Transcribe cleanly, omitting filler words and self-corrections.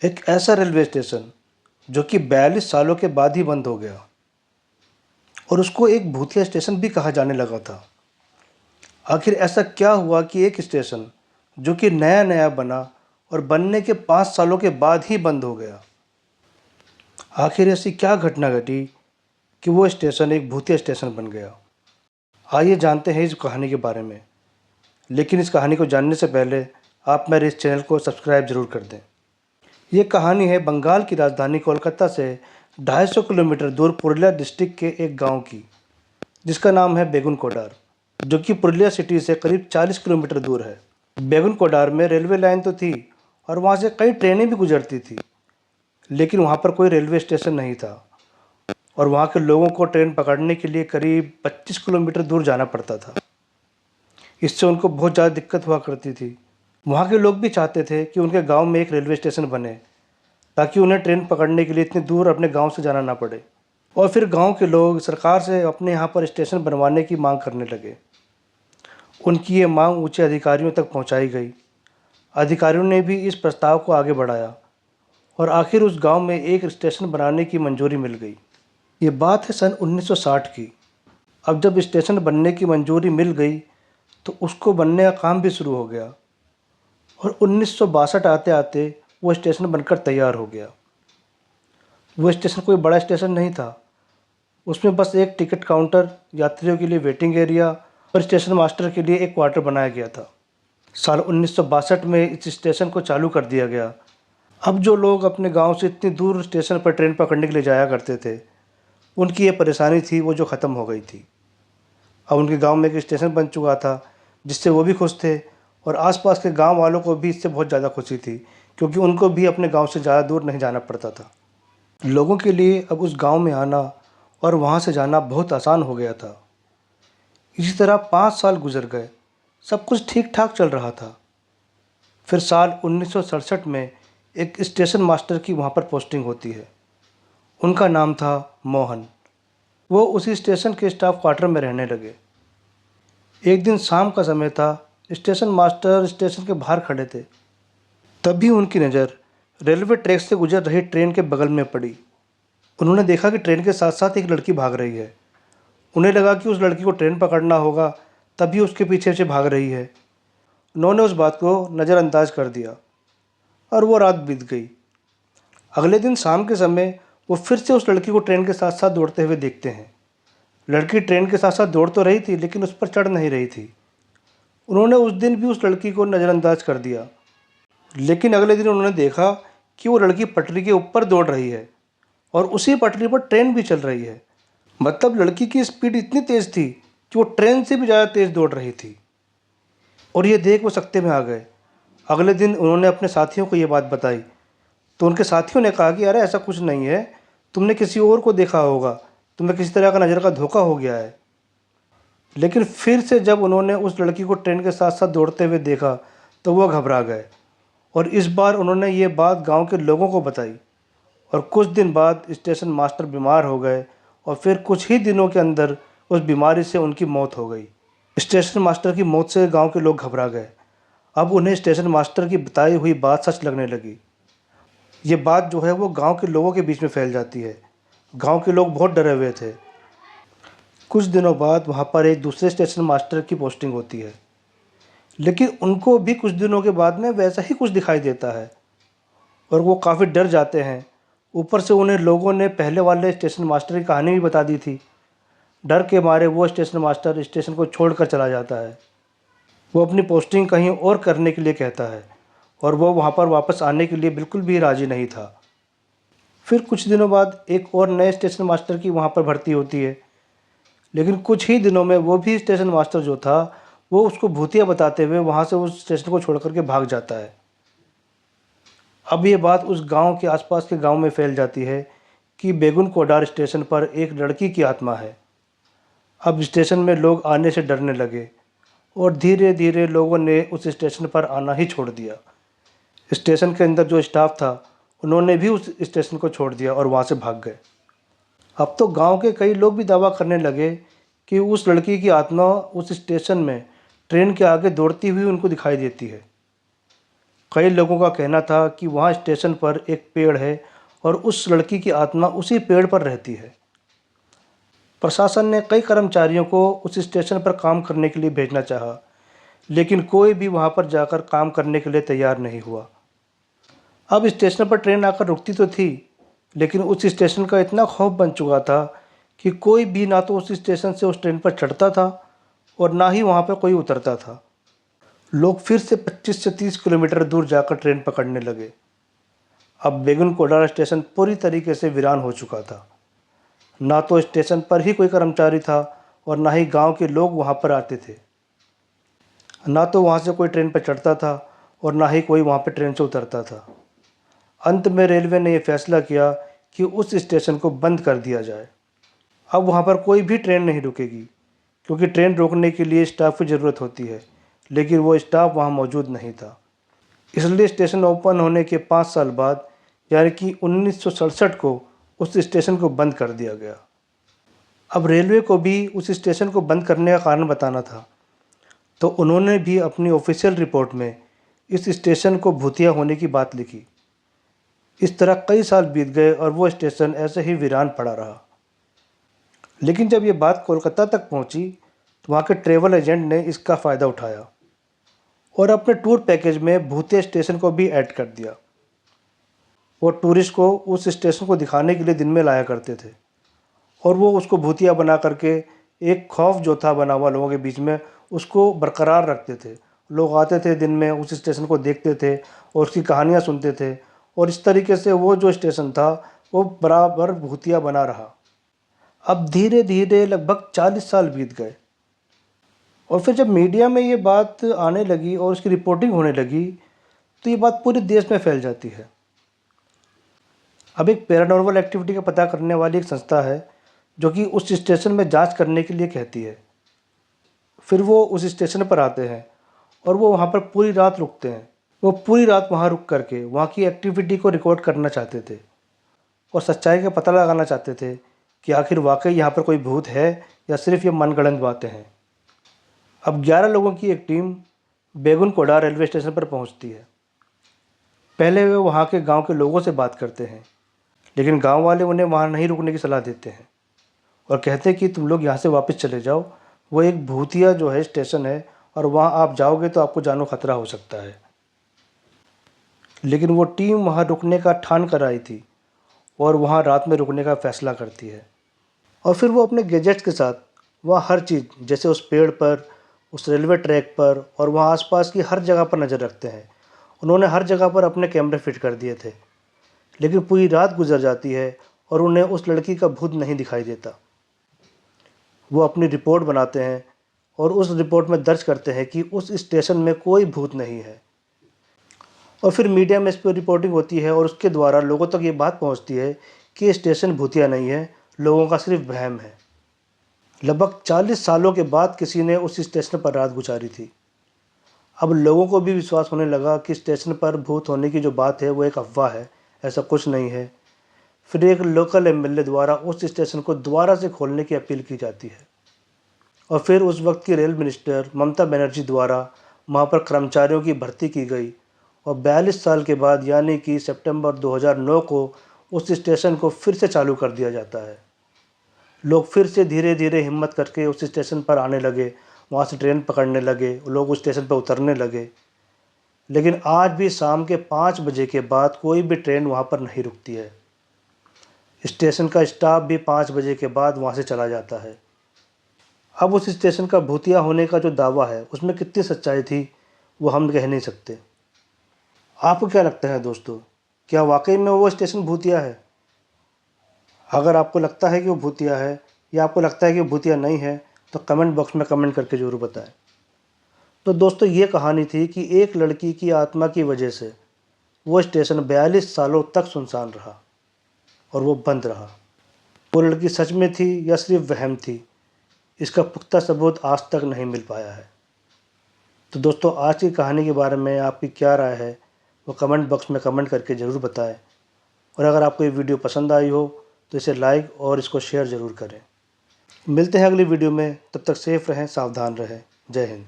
एक ऐसा railway station जो कि 42 सालों के बाद ही बंद हो गया और उसको एक भूतिया स्टेशन भी कहा जाने लगा था। आखिर ऐसा क्या हुआ कि एक स्टेशन जो कि नया नया बना और बनने के 5 सालों के बाद ही बंद हो गया। आखिर ऐसी क्या घटना घटी कि वो स्टेशन एक भूतिया स्टेशन बन गया। आइए जानते हैं इस कहानी के बारे में। लेकिन इस कहानी को जानने से पहले आप मेरे इस चैनल को सब्सक्राइब जरूर कर दें। ये कहानी है बंगाल की राजधानी कोलकाता से 250 किलोमीटर दूर पुरुलिया डिस्ट्रिक्ट के एक गांव की, जिसका नाम है बेगुन कोडार, जो कि पुरुलिया सिटी से करीब 40 किलोमीटर दूर है। बेगुन कोडार में रेलवे लाइन तो थी और वहाँ से कई ट्रेनें भी गुजरती थी, लेकिन वहाँ पर कोई रेलवे स्टेशन नहीं था और वहाँ के लोगों को ट्रेन पकड़ने के लिए करीब 25 किलोमीटर दूर जाना पड़ता था। इससे उनको बहुत ज़्यादा दिक्कत हुआ करती थी। वहाँ के लोग भी चाहते थे कि उनके गांव में एक रेलवे स्टेशन बने, ताकि उन्हें ट्रेन पकड़ने के लिए इतनी दूर अपने गांव से जाना ना पड़े। और फिर गांव के लोग सरकार से अपने यहाँ पर स्टेशन बनवाने की मांग करने लगे। उनकी ये मांग ऊंचे अधिकारियों तक पहुँचाई गई। अधिकारियों ने भी इस प्रस्ताव को आगे बढ़ाया और आखिर उस गांव में एक स्टेशन बनाने की मंजूरी मिल गई। ये बात है सन 1960 की। अब जब स्टेशन बनने की मंजूरी मिल गई तो उसको बनने का काम भी शुरू हो गया और 1962 आते आते वो स्टेशन बनकर तैयार हो गया। वो स्टेशन कोई बड़ा स्टेशन नहीं था। उसमें बस एक टिकट काउंटर, यात्रियों के लिए वेटिंग एरिया और स्टेशन मास्टर के लिए एक क्वार्टर बनाया गया था। साल 1962 में इस स्टेशन को चालू कर दिया गया। अब जो लोग अपने गांव से इतनी दूर स्टेशन पर ट्रेन पकड़ने के लिए जाया करते थे, उनकी ये परेशानी थी वो जो ख़त्म हो गई थी। अब उनके गांव में एक स्टेशन बन चुका था, जिससे वो भी खुश थे और आसपास के गांव वालों को भी इससे बहुत ज़्यादा खुशी थी, क्योंकि उनको भी अपने गांव से ज़्यादा दूर नहीं जाना पड़ता था। लोगों के लिए अब उस गांव में आना और वहां से जाना बहुत आसान हो गया था। इसी तरह 5 साल गुजर गए। सब कुछ ठीक ठाक चल रहा था। फिर साल 1967 में एक स्टेशन मास्टर की वहाँ पर पोस्टिंग होती है। उनका नाम था मोहन। वो उसी स्टेशन के स्टाफ क्वार्टर में रहने लगे। एक दिन शाम का समय था। स्टेशन मास्टर स्टेशन के बाहर खड़े थे। तभी उनकी नज़र रेलवे ट्रैक से गुजर रही ट्रेन के बगल में पड़ी। उन्होंने देखा कि ट्रेन के साथ साथ एक लड़की भाग रही है। उन्हें लगा कि उस लड़की को ट्रेन पकड़ना होगा, तभी उसके पीछे से भाग रही है। उन्होंने उस बात को नज़रअंदाज कर दिया और वो रात बीत गई। अगले दिन शाम के समय वो फिर से उस लड़की को ट्रेन के साथ साथ दौड़ते हुए देखते हैं। लड़की ट्रेन के साथ साथ दौड़ तो रही थी, लेकिन उस पर चढ़ नहीं रही थी। उन्होंने उस दिन भी उस लड़की को नज़रअंदाज कर दिया, लेकिन अगले दिन उन्होंने देखा कि वो लड़की पटरी के ऊपर दौड़ रही है और उसी पटरी पर ट्रेन भी चल रही है। मतलब लड़की की स्पीड इतनी तेज़ थी कि वो ट्रेन से भी ज़्यादा तेज़ दौड़ रही थी। और ये देख वो सकते में आ गए। अगले दिन उन्होंने अपने साथियों को ये बात बताई, तो उनके साथियों ने कहा कि अरे ऐसा कुछ नहीं है, तुमने किसी और को देखा होगा, तुम्हें किसी तरह का नज़र का धोखा हो गया है। लेकिन फिर से जब उन्होंने उस लड़की को ट्रेन के साथ साथ दौड़ते हुए देखा तो वो घबरा गए और इस बार उन्होंने ये बात गांव के लोगों को बताई। और कुछ दिन बाद स्टेशन मास्टर बीमार हो गए और फिर कुछ ही दिनों के अंदर उस बीमारी से उनकी मौत हो गई। स्टेशन मास्टर की मौत से गांव के लोग घबरा गए। अब उन्हें स्टेशन मास्टर की बताई हुई बात सच लगने लगी। ये बात जो है वो गांव के लोगों के बीच में फैल जाती है। गांव के लोग बहुत डरे हुए थे। कुछ दिनों बाद वहाँ पर एक दूसरे स्टेशन मास्टर की पोस्टिंग होती है, लेकिन उनको भी कुछ दिनों के बाद में वैसा ही कुछ दिखाई देता है और वो काफ़ी डर जाते हैं। ऊपर से उन्हें लोगों ने पहले वाले स्टेशन मास्टर की कहानी भी बता दी थी। डर के मारे वो स्टेशन मास्टर स्टेशन को छोड़कर चला जाता है। वो अपनी पोस्टिंग कहीं और करने के लिए कहता है और वो वहाँ पर वापस आने के लिए बिल्कुल भी राज़ी नहीं था। फिर कुछ दिनों बाद एक और नए स्टेशन मास्टर की वहाँ पर भर्ती होती है, लेकिन कुछ ही दिनों में वो भी स्टेशन मास्टर जो था वो उसको भूतिया बताते हुए वहाँ से उस स्टेशन को छोड़ करके भाग जाता है। अब ये बात उस गांव के आसपास के गांव में फैल जाती है कि बेगुन कोडार स्टेशन पर एक लड़की की आत्मा है। अब स्टेशन में लोग आने से डरने लगे और धीरे धीरे लोगों ने उस स्टेशन पर आना ही छोड़ दिया। स्टेशन के अंदर जो स्टाफ था उन्होंने भी उस स्टेशन को छोड़ दिया और वहाँ से भाग गए। अब तो गांव के कई लोग भी दावा करने लगे कि उस लड़की की आत्मा उस स्टेशन में ट्रेन के आगे दौड़ती हुई उनको दिखाई देती है। कई लोगों का कहना था कि वहाँ स्टेशन पर एक पेड़ है और उस लड़की की आत्मा उसी पेड़ पर रहती है। प्रशासन ने कई कर्मचारियों को उस स्टेशन पर काम करने के लिए भेजना चाहा, लेकिन कोई भी वहाँ पर जाकर काम करने के लिए तैयार नहीं हुआ। अब स्टेशन पर ट्रेन आकर रुकती तो थी, लेकिन उस स्टेशन का इतना खौफ बन चुका था कि कोई भी ना तो उस स्टेशन से उस ट्रेन पर चढ़ता था और ना ही वहाँ पर कोई उतरता था। लोग फिर से 25 से 30 किलोमीटर दूर जाकर ट्रेन पकड़ने लगे। अब बेगुनकोडारा स्टेशन पूरी तरीके से वीरान हो चुका था। ना तो स्टेशन पर ही कोई कर्मचारी था और ना ही गांव के लोग वहां पर आते थे। ना तो वहां से कोई ट्रेन पर चढ़ता था और ना ही कोई वहां पर ट्रेन से उतरता था। अंत में रेलवे ने यह फैसला किया कि उस स्टेशन को बंद कर दिया जाए। अब वहां पर कोई भी ट्रेन नहीं रुकेगी, क्योंकि ट्रेन रोकने के लिए स्टाफ की ज़रूरत होती है, लेकिन वो स्टाफ वहां मौजूद नहीं था। इसलिए स्टेशन ओपन होने के 5 साल बाद यानी कि 1967 को उस स्टेशन को बंद कर दिया गया। अब रेलवे को भी उस स्टेशन को बंद करने का कारण बताना था, तो उन्होंने भी अपनी ऑफिशियल रिपोर्ट में इस स्टेशन को भूतिया होने की बात लिखी। इस तरह कई साल बीत गए और वो स्टेशन ऐसे ही वीरान पड़ा रहा। लेकिन जब ये बात कोलकाता तक पहुंची तो वहाँ के ट्रैवल एजेंट ने इसका फ़ायदा उठाया और अपने टूर पैकेज में भूतिया स्टेशन को भी ऐड कर दिया। वो टूरिस्ट को उस स्टेशन को दिखाने के लिए दिन में लाया करते थे और वो उसको भूतिया बना करके एक खौफ जो था बना हुआ लोगों के बीच में, उसको बरकरार रखते थे। लोग आते थे दिन में, उस स्टेशन को देखते थे और उसकी कहानियाँ सुनते थे और इस तरीके से वो जो स्टेशन था वो बराबर भूतिया बना रहा। अब धीरे धीरे लगभग 40 साल बीत गए और फिर जब मीडिया में ये बात आने लगी और उसकी रिपोर्टिंग होने लगी तो ये बात पूरे देश में फैल जाती है। अब एक पैरानॉर्मल एक्टिविटी का पता करने वाली एक संस्था है जो कि उस स्टेशन में जांच करने के लिए कहती है। फिर वो उस स्टेशन पर आते हैं और वो वहाँ पर पूरी रात रुकते हैं। वो पूरी रात वहाँ रुक करके वहाँ की एक्टिविटी को रिकॉर्ड करना चाहते थे और सच्चाई का पता लगाना चाहते थे कि आखिर वाकई यहाँ पर कोई भूत है या सिर्फ ये मनगढ़ंत बातें हैं। अब 11 लोगों की एक टीम बेगुनकोडा रेलवे स्टेशन पर पहुँचती है। पहले वे वहाँ के गांव के लोगों से बात करते हैं, लेकिन गांव वाले उन्हें वहाँ नहीं रुकने की सलाह देते हैं और कहते हैं कि तुम लोग यहाँ से वापस चले जाओ। वो एक भूतिया जो है स्टेशन है और वहाँ आप जाओगे तो आपको जानो खतरा हो सकता है। लेकिन वो टीम वहाँ रुकने का ठान कर आई थी और वहाँ रात में रुकने का फ़ैसला करती है। और फिर वो अपने गैजेट्स के साथ वहाँ हर चीज़, जैसे उस पेड़ पर, उस रेलवे ट्रैक पर और वहाँ आसपास की हर जगह पर नज़र रखते हैं। उन्होंने हर जगह पर अपने कैमरे फिट कर दिए थे, लेकिन पूरी रात गुजर जाती है और उन्हें उस लड़की का भूत नहीं दिखाई देता। वो अपनी रिपोर्ट बनाते हैं और उस रिपोर्ट में दर्ज करते हैं कि उस स्टेशन में कोई भूत नहीं है। और फिर मीडिया में इस पर रिपोर्टिंग होती है और उसके द्वारा लोगों तक ये बात पहुंचती है कि ये स्टेशन भूतिया नहीं है, लोगों का सिर्फ वहम है। लगभग 40 सालों के बाद किसी ने उस स्टेशन पर रात गुजारी थी। अब लोगों को भी विश्वास होने लगा कि स्टेशन पर भूत होने की जो बात है वो एक अफवाह है, ऐसा कुछ नहीं है। फिर एक लोकल एमएलए द्वारा उस स्टेशन को दोबारा से खोलने की अपील की जाती है और फिर उस वक्त की रेल मिनिस्टर ममता बनर्जी द्वारा वहाँ पर कर्मचारियों की भर्ती की गई और 42 साल के बाद यानी कि सितंबर 2009 को उस स्टेशन को फिर से चालू कर दिया जाता है। लोग फिर से धीरे धीरे हिम्मत करके उस स्टेशन पर आने लगे, वहाँ से ट्रेन पकड़ने लगे, लोग उस स्टेशन पर उतरने लगे। लेकिन आज भी शाम के 5 बजे के बाद कोई भी ट्रेन वहाँ पर नहीं रुकती है। स्टेशन का स्टाफ भी 5 बजे के बाद वहाँ से चला जाता है। अब उस स्टेशन का भूतिया होने का जो दावा है उसमें कितनी सच्चाई थी वो हम कह नहीं सकते। आपको क्या लगता है दोस्तों, क्या वाकई में वो स्टेशन भूतिया है? अगर आपको लगता है कि वो भूतिया है या आपको लगता है कि वो भूतिया नहीं है तो कमेंट बॉक्स में कमेंट करके ज़रूर बताएं। तो दोस्तों ये कहानी थी कि एक लड़की की आत्मा की वजह से वो स्टेशन 42 सालों तक सुनसान रहा और वो बंद रहा। वो लड़की सच में थी या सिर्फ वहम थी, इसका पुख्ता सबूत आज तक नहीं मिल पाया है। तो दोस्तों आज की कहानी के बारे में आपकी क्या राय है वो कमेंट बॉक्स में कमेंट करके ज़रूर बताएं और अगर आपको ये वीडियो पसंद आई हो तो इसे लाइक और इसको शेयर ज़रूर करें। मिलते हैं अगली वीडियो में, तब तक सेफ रहें, सावधान रहें। जय हिंद।